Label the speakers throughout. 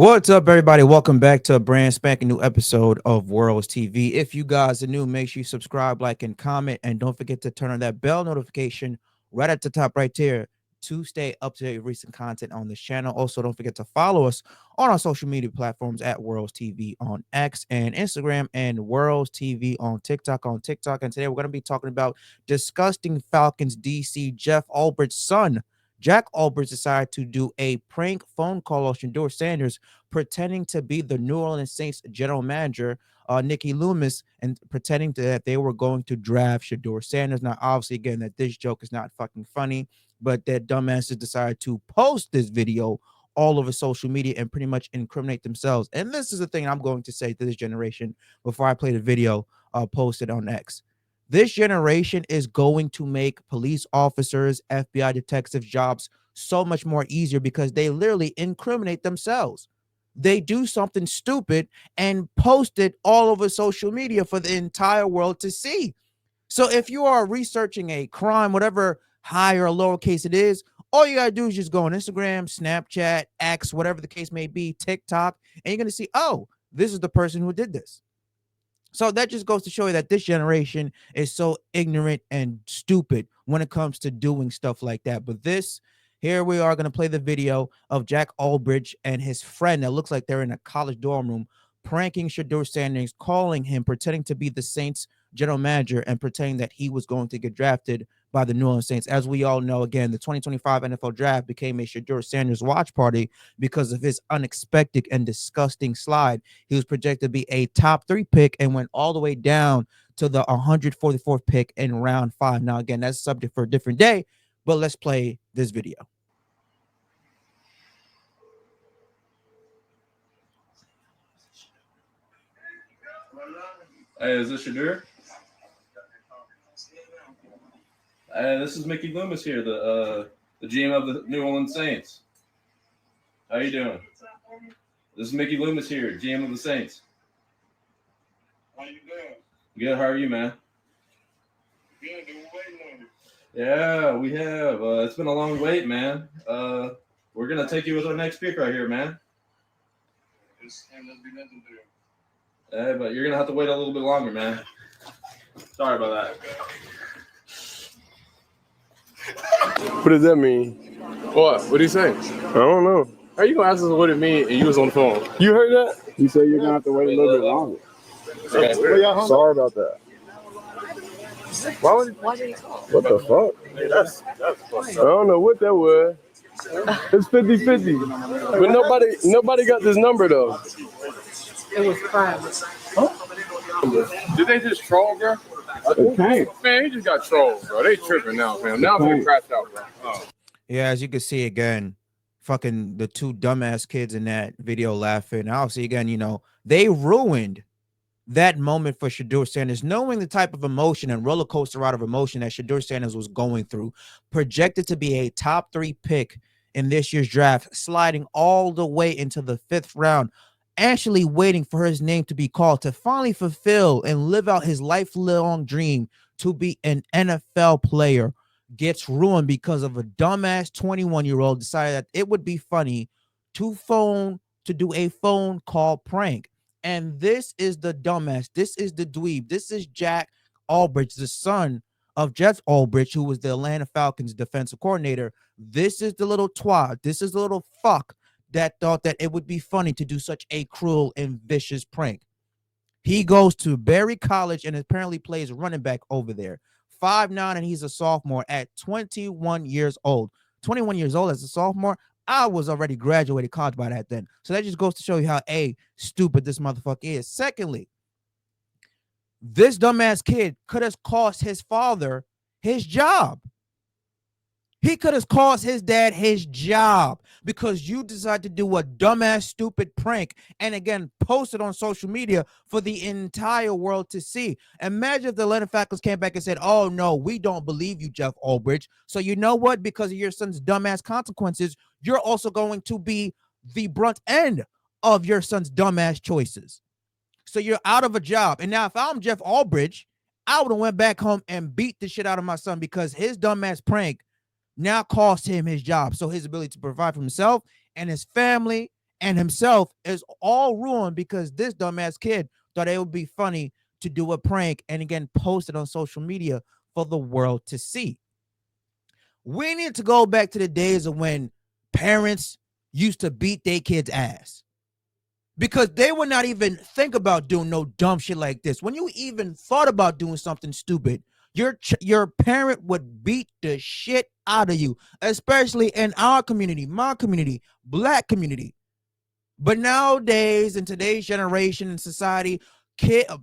Speaker 1: What's up, everybody? Welcome back to a brand spanking new episode of Worlds TV. If you guys are new, make sure you subscribe, like, and comment, and don't forget to turn on that bell notification right at the top right there to stay up to date with recent content on this channel. Also, don't forget to follow us on our social media platforms at Worlds TV on X and Instagram, and Worlds TV on TikTok. And today we're going to be talking about disgusting Falcons DC Jax Ulbrich's son. Jax Ulbrich decided to do a prank phone call on Shedeur Sanders, pretending to be the New Orleans Saints general manager, Nikki Loomis, and pretending that they were going to draft Shedeur Sanders. Now, obviously, again, that this joke is not fucking funny, but that dumbasses decided to post this video all over social media and pretty much incriminate themselves. And this is the thing I'm going to say to this generation before I play the video posted on X. This generation is going to make police officers, FBI detectives' jobs so much more easier because they literally incriminate themselves. They do something stupid and post it all over social media for the entire world to see. So if you are researching a crime, whatever high or lowercase it is, all you gotta do is just go on Instagram, Snapchat, X, whatever the case may be, TikTok, and you're gonna see, oh, this is the person who did this. So that just goes to show you that this generation is so ignorant and stupid when it comes to doing stuff like that. But here we are going to play the video of Jax Ulbrich and his friend that looks like they're in a college dorm room pranking Shedeur Sanders, calling him, pretending to be the Saints general manager and pretending that he was going to get drafted by the New Orleans Saints. As we all know, again, the 2025 NFL draft became a Shedeur Sanders watch party because of his unexpected and disgusting slide. He was projected to be a top 3 pick and went all the way down to the 144th pick in round 5. Now, again, that's a subject for a different day, but let's play this video.
Speaker 2: Hey, is this Shedeur? Hey, this is Mickey Loomis here, the GM of the New Orleans Saints. How you doing? This is Mickey Loomis here, GM of the Saints.
Speaker 3: How you doing?
Speaker 2: Good. How are you, man?
Speaker 3: Good. Been waiting on you.
Speaker 2: Yeah, we have. It's been a long wait, man. We're gonna take you with our next pick right here, man.
Speaker 3: It's ain't gonna be nothing to do.
Speaker 2: Hey, but you're gonna have to wait a little bit longer, man. Sorry about that.
Speaker 4: What does that mean?
Speaker 5: What? What do you say?
Speaker 4: I don't know.
Speaker 5: How you gonna ask us what it means and you was on the phone?
Speaker 4: You heard that?
Speaker 6: You said you're gonna have to wait a little bit longer.
Speaker 5: Okay.
Speaker 6: Sorry about that.
Speaker 4: Why did he call? What the fuck?
Speaker 5: Hey, that's
Speaker 4: I don't know what that was. It's 50-50. But nobody got this number though.
Speaker 7: It was private.
Speaker 5: Did they just troll, bro?
Speaker 6: Okay.
Speaker 5: Man, he just got trolled, bro. They tripping now, man. Now I'm gonna crash out, bro. Oh.
Speaker 1: Yeah, as you can see again, fucking the two dumbass kids in that video laughing. Obviously, again, they ruined that moment for Shedeur Sanders, knowing the type of emotion and roller coaster ride of emotion that Shedeur Sanders was going through, projected to be a top 3 pick in this year's draft, sliding all the way into the 5th round, actually waiting for his name to be called to finally fulfill and live out his lifelong dream to be an NFL player, gets ruined because of a dumbass 21-year-old decided that it would be funny to do a phone call prank. And this is the dumbass. This is the dweeb. This is Jax Ulbrich, the son of Jax Ulbrich, who was the Atlanta Falcons defensive coordinator. This is the little twat. This is the little fuck that thought that it would be funny to do such a cruel and vicious prank. He goes to Berry College and apparently plays running back over there. 5'9", and he's a sophomore at 21 years old. 21 years old as a sophomore. I was already graduated college by that then. So that just goes to show you how stupid this motherfucker is. Secondly, this dumbass kid could have cost his father his job. He could have cost his dad his job because you decided to do a dumbass, stupid prank and again post it on social media for the entire world to see. Imagine if the Atlanta Falcons came back and said, "Oh no, we don't believe you, Jax Ulbrich. So you know what? Because of your son's dumbass consequences, you're also going to be the brunt end of your son's dumbass choices. So you're out of a job." And now, if I'm Jax Ulbrich, I would have went back home and beat the shit out of my son because his dumbass prank now cost him his job. So his ability to provide for himself and his family and himself is all ruined because this dumbass kid thought it would be funny to do a prank and again post it on social media for the world to see. We need to go back to the days of when parents used to beat their kids' ass because they would not even think about doing no dumb shit like this. When you even thought about doing something stupid, your parent would beat the shit out of you, especially in our community, my community, black community. But nowadays, in today's generation and society,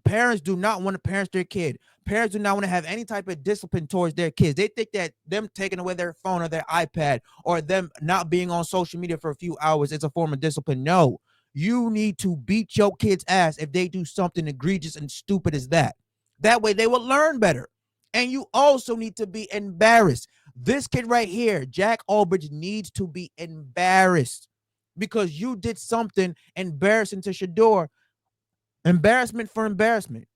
Speaker 1: parents do not want to parent their kid. Parents do not want to have any type of discipline towards their kids. They think that them taking away their phone or their iPad or them not being on social media for a few hours is a form of discipline. No, you need to beat your kid's ass if they do something egregious and stupid as that. That way they will learn better. And you also need to be embarrassed. This kid right here, Jax Ulbrich, needs to be embarrassed because you did something embarrassing to Shedeur. Embarrassment for embarrassment.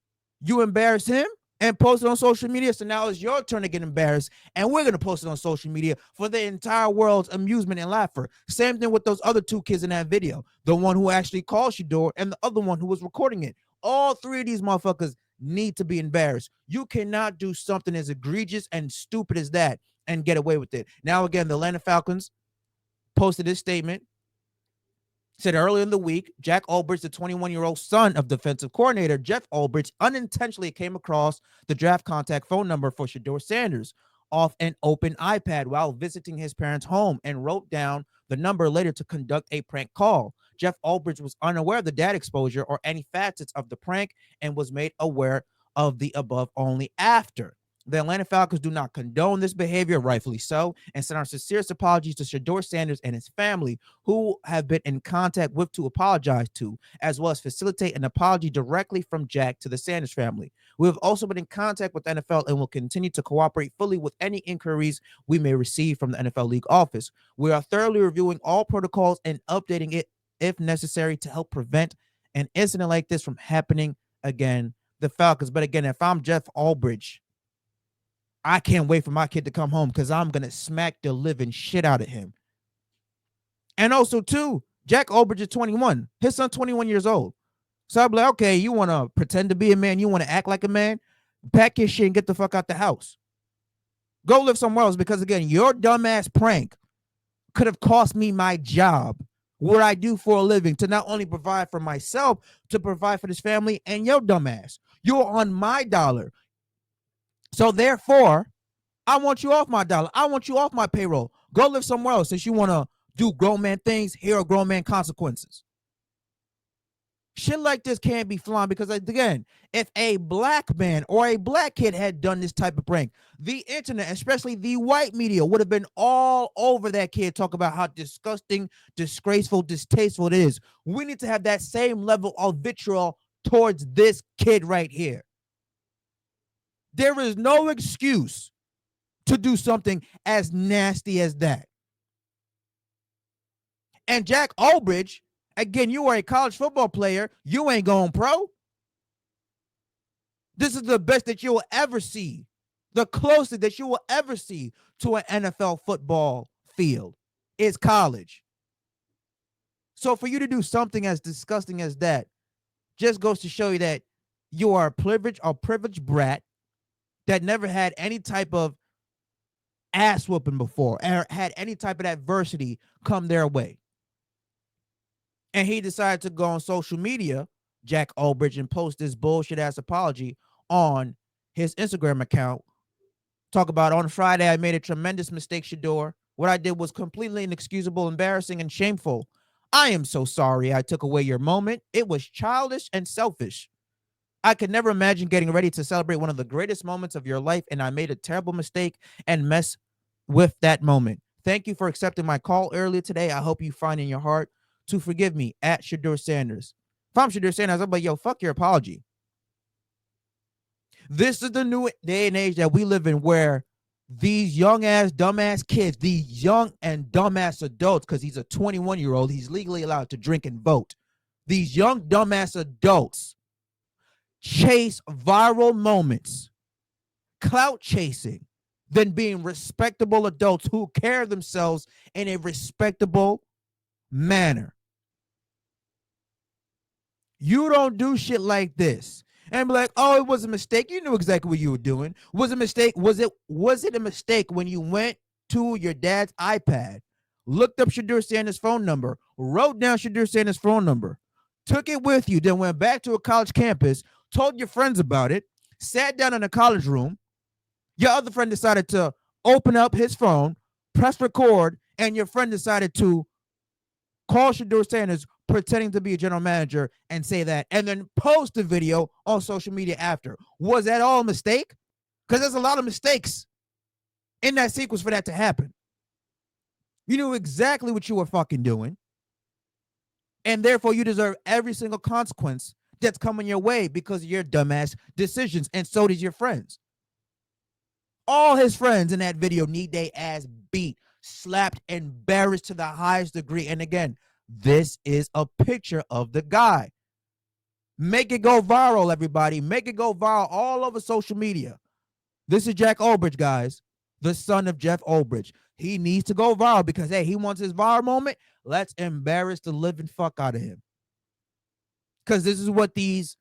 Speaker 1: You embarrass him and post it on social media. So now it's your turn to get embarrassed. And we're going to post it on social media for the entire world's amusement and laughter. Same thing with those other two kids in that video. The one who actually called Shedeur and the other one who was recording it. All three of these motherfuckers need to be embarrassed. You cannot do something as egregious and stupid as that and get away with it. Now, again, the Atlanta Falcons posted this statement. Said earlier in the week, Jax Ulbrich, the 21-year-old son of defensive coordinator Jeff Ulbrich, unintentionally came across the draft contact phone number for Shedeur Sanders off an open iPad while visiting his parents' home and wrote down the number later to conduct a prank call. Jeff Ulbrich was unaware of the data exposure or any facets of the prank and was made aware of the above only after. The Atlanta Falcons do not condone this behavior, rightfully so, and send our sincerest apologies to Shedeur Sanders and his family, who have been in contact with to apologize to, as well as facilitate an apology directly from Jack to the Sanders family. We have also been in contact with the NFL and will continue to cooperate fully with any inquiries we may receive from the NFL League office. We are thoroughly reviewing all protocols and updating it if necessary to help prevent an incident like this from happening again. The Falcons. But again, if I'm Jax Ulbrich, I can't wait for my kid to come home because I'm going to smack the living shit out of him. And also, too, Jax Ulbrich is 21. His son's 21 years old. So I'm like, okay, you want to pretend to be a man? You want to act like a man? Pack your shit and get the fuck out the house. Go live somewhere else because, again, your dumbass prank could have cost me my job, what I do for a living, to not only provide for myself, to provide for this family and your dumbass. You're on my dollar. So therefore, I want you off my dollar. I want you off my payroll. Go live somewhere else since you want to do grown man things. Here are grown man consequences. Shit like this can't be flying because, again, if a black man or a black kid had done this type of prank, the internet, especially the white media, would have been all over that kid, talk about how disgusting, disgraceful, distasteful it is. We need to have that same level of vitriol towards this kid right here. There is no excuse to do something as nasty as that. And Jax Ulbrich, again, you are a college football player. You ain't going pro. This is the best that you will ever see. The closest that you will ever see to an NFL football field is college. So for you to do something as disgusting as that just goes to show you that you are a privileged brat that never had any type of ass whooping before or had any type of adversity come their way. And he decided to go on social media, Jax Ulbrich, and post this bullshit ass apology on his Instagram account. Talk about, on Friday, I made a tremendous mistake, Shedeur. What I did was completely inexcusable, embarrassing, and shameful. I am so sorry I took away your moment. It was childish and selfish. I could never imagine getting ready to celebrate one of the greatest moments of your life, and I made a terrible mistake and mess with that moment. Thank you for accepting my call earlier today. I hope you find in your heart to forgive me at Shedeur Sanders. If I'm Shedeur Sanders, I'm like, yo, fuck your apology. This is the new day and age that we live in where these young ass, dumbass kids, these young and dumbass adults, because he's a 21-year-old, he's legally allowed to drink and vote. These young, dumbass adults chase viral moments, clout chasing, than being respectable adults who carry themselves in a respectable manner. You don't do shit like this. And be like, oh, it was a mistake. You knew exactly what you were doing. Was it a mistake? Was it a mistake when you went to your dad's iPad, looked up Shedeur Sanders' phone number, wrote down Shedeur Sanders' phone number, took it with you, then went back to a college campus, told your friends about it, sat down in a college room. Your other friend decided to open up his phone, press record, and your friend decided to call Shedeur Sanders pretending to be a general manager and say that, and then post the video on social media after. Was that all a mistake? Because there's a lot of mistakes in that sequence for that to happen. You knew exactly what you were fucking doing, and therefore you deserve every single consequence that's coming your way because of your dumbass decisions, and so does your friends. All his friends in that video need their ass beat, slapped, embarrassed to the highest degree. And again, this is a picture of the guy. Make it go viral, everybody. Make it go viral all over social media. This is Jax Ulbrich, guys, the son of Jeff Ulbrich. He needs to go viral because, hey, he wants his viral moment. Let's embarrass the living fuck out of him. Because this is what these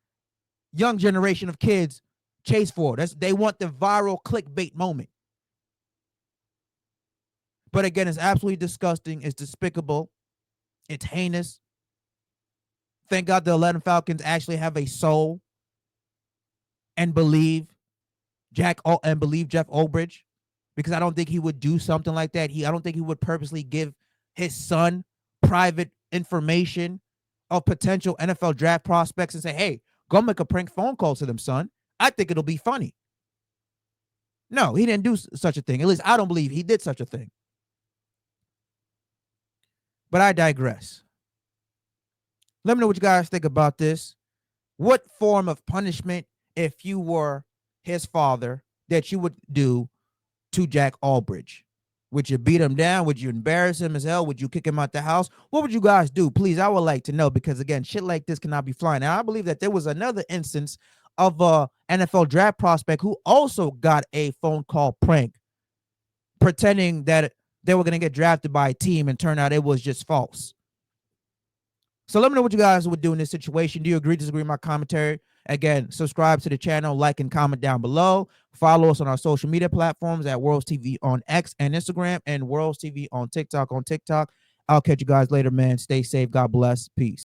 Speaker 1: young generation of kids chase for. They want the viral clickbait moment. But again, it's absolutely disgusting. It's despicable. It's heinous. Thank God the Atlanta Falcons actually have a soul and believe Jeff Ulbrich, because I don't think he would do something like that. I don't think he would purposely give his son private information of potential NFL draft prospects and say, hey, go make a prank phone call to them, son. I think it'll be funny. No, he didn't do such a thing. At least I don't believe he did such a thing. But I digress. Let me know what you guys think about this. What form of punishment, if you were his father, that you would do to Jax Ulbrich? Would you beat him down? Would you embarrass him as hell? Would you kick him out the house? What would you guys do? Please, I would like to know, because again, shit like this cannot be flying. Now, I believe that there was another instance of a NFL draft prospect who also got a phone call prank, pretending that they were going to get drafted by a team, and turned out it was just false. So let me know what you guys would do in this situation. Do you agree, disagree with my commentary? Again, subscribe to the channel, like and comment down below. Follow us on our social media platforms at Worlds TV on X and Instagram, and Worlds TV on TikTok. I'll catch you guys later, man. Stay safe. God bless. Peace.